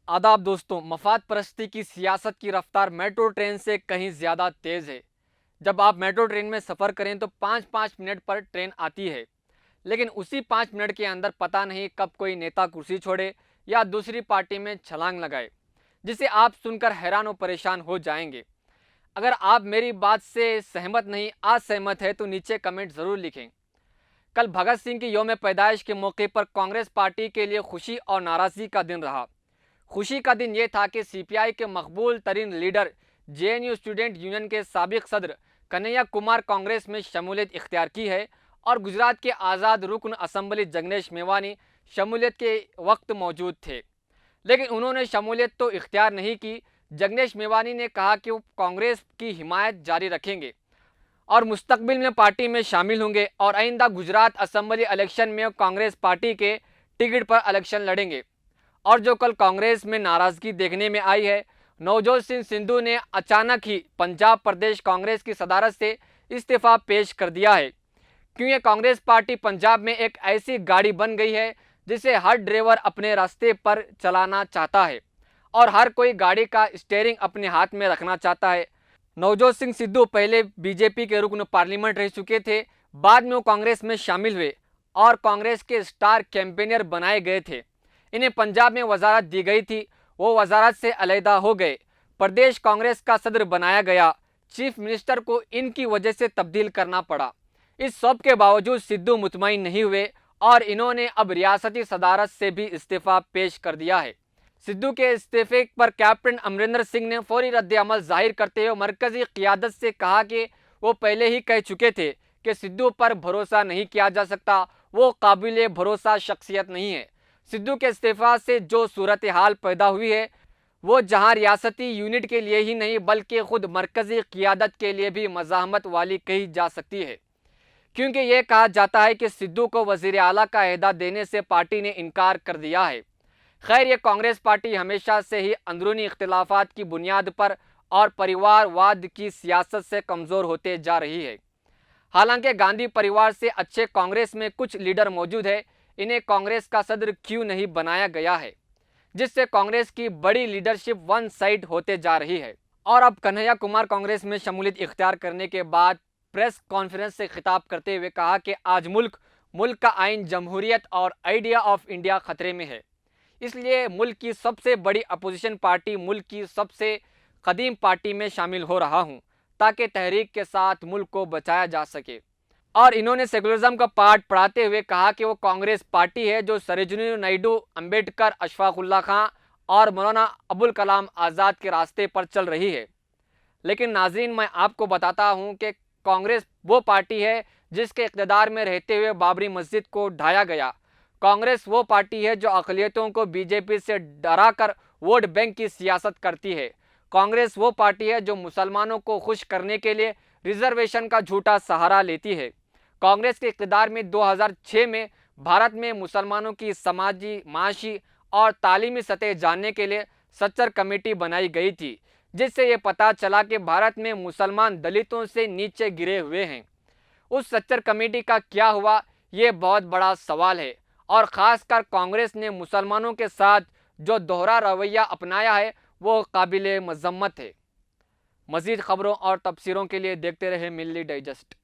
आदाब दोस्तों, मफाद परस्ती की सियासत की रफ्तार मेट्रो ट्रेन से कहीं ज़्यादा तेज़ है। जब आप मेट्रो ट्रेन में सफ़र करें तो 5-5 मिनट पर ट्रेन आती है, लेकिन उसी 5 मिनट के अंदर पता नहीं कब कोई नेता कुर्सी छोड़े या दूसरी पार्टी में छलांग लगाए, जिसे आप सुनकर हैरान और परेशान हो जाएंगे। अगर आप मेरी बात से सहमत नहीं, असहमत है तो नीचे कमेंट ज़रूर लिखें। कल भगत सिंह की यौम पैदाइश के मौके पर कांग्रेस पार्टी के लिए खुशी और नाराज़गी का दिन रहा। खुशी का दिन ये था कि सीपीआई के मकबूल तरीन लीडर जेएनयू स्टूडेंट यूनियन के साबिक सदर कन्हैया कुमार कांग्रेस में शमूलियत इख्तियार की है और गुजरात के आज़ाद रुकन असम्बली जगनेश मेवानी शमूलियत के वक्त मौजूद थे, लेकिन उन्होंने शमूलियत तो इख्तियार नहीं की। जगनेश मेवानी ने कहा कि वो कांग्रेस की हिमायत जारी रखेंगे और मुस्तकबिल में पार्टी में शामिल होंगे और आइंदा गुजरात असम्बली इलेक्शन में कांग्रेस पार्टी के टिकट पर इलेक्शन लड़ेंगे। और जो कल कांग्रेस में नाराजगी देखने में आई है, नवजोत सिंह सिद्धू ने अचानक ही पंजाब प्रदेश कांग्रेस की सदारत से इस्तीफा पेश कर दिया है, क्योंकि कांग्रेस पार्टी पंजाब में एक ऐसी गाड़ी बन गई है जिसे हर ड्राइवर अपने रास्ते पर चलाना चाहता है और हर कोई गाड़ी का स्टीयरिंग अपने हाथ में रखना चाहता है। नवजोत सिंह सिद्धू पहले बीजेपी के रुकन पार्लियामेंट रह चुके थे, बाद में वो कांग्रेस में शामिल हुए और कांग्रेस के स्टार कैंपेनियर बनाए गए थे। इन्हें पंजाब में वजारत दी गई थी, वो वजारत से अलहदा हो गए, प्रदेश कांग्रेस का सदर बनाया गया, चीफ मिनिस्टर को इनकी वजह से तब्दील करना पड़ा। इस सब के बावजूद सिद्धू मुतमईन नहीं हुए और इन्होंने अब रियासती सदारत से भी इस्तीफा पेश कर दिया है। सिद्धू के इस्तीफे पर कैप्टन अमरिंदर सिंह ने फौरी रद्द-ए-अमल जाहिर करते हुए मरकजी क़ियादत से कहा कि वो पहले ही कह चुके थे कि सिद्धू पर भरोसा नहीं किया जा सकता, वो काबिल भरोसा शख्सियत नहीं है। सिद्धू के इस्तीफा से जो सूरत हाल पैदा हुई है, वो जहां रियासती यूनिट के लिए ही नहीं बल्कि खुद मरकजी क़ियादत के लिए भी मज़ाहमत वाली कही जा सकती है, क्योंकि ये कहा जाता है कि सिद्धू को वज़ीर आला का अहदा देने से पार्टी ने इनकार कर दिया है। खैर, ये कांग्रेस पार्टी हमेशा से ही अंदरूनी इख्तिलाफात की बुनियाद पर और परिवारवाद की सियासत से कमज़ोर होते जा रही है। हालांकि गांधी परिवार से अच्छे कांग्रेस में कुछ लीडर मौजूद है, इन्हें कांग्रेस का सदर क्यों नहीं बनाया गया है, जिससे कांग्रेस की बड़ी लीडरशिप वन साइड होते जा रही है। और अब कन्हैया कुमार कांग्रेस में शमूलियत इख्तियार करने के बाद प्रेस कॉन्फ्रेंस से खिताब करते हुए कहा कि आज मुल्क का आइन, जमहूरियत और आइडिया ऑफ इंडिया खतरे में है। इसलिए मुल्क की सबसे बड़ी अपोजिशन पार्टी, मुल्क की सबसे कदीम पार्टी में शामिल हो रहा हूँ ताकि तहरीक के साथ मुल्क को बचाया जा सके। और इन्होंने सेकुलरिज्म का पाठ पढ़ाते हुए कहा कि वो कांग्रेस पार्टी है जो सरोजिनी नायडू, अंबेडकर, अशफाक उल्लाह खां और मौलाना अबुल कलाम आज़ाद के रास्ते पर चल रही है। लेकिन नाज़रीन, मैं आपको बताता हूँ कि कांग्रेस वो पार्टी है जिसके इक़्तिदार में रहते हुए बाबरी मस्जिद को ढाया गया। कांग्रेस वो पार्टी है जो अक़लियतों को बीजेपी से डराकर वोट बैंक की सियासत करती है। कांग्रेस वो पार्टी है जो मुसलमानों को खुश करने के लिए रिजर्वेशन का झूठा सहारा लेती है। कांग्रेस के इक़्तिदार में 2006 में भारत में मुसलमानों की समाजी, माशी और तालीमी सतह जानने के लिए सच्चर कमेटी बनाई गई थी, जिससे ये पता चला कि भारत में मुसलमान दलितों से नीचे गिरे हुए हैं। उस सच्चर कमेटी का क्या हुआ, ये बहुत बड़ा सवाल है और ख़ासकर कांग्रेस ने मुसलमानों के साथ जो दोहरा रवैया अपनाया है वो काबिल मज़म्मत है। मज़ीद ख़बरों और तबसरों के लिए देखते रहे मिल्ली डाइजेस्ट।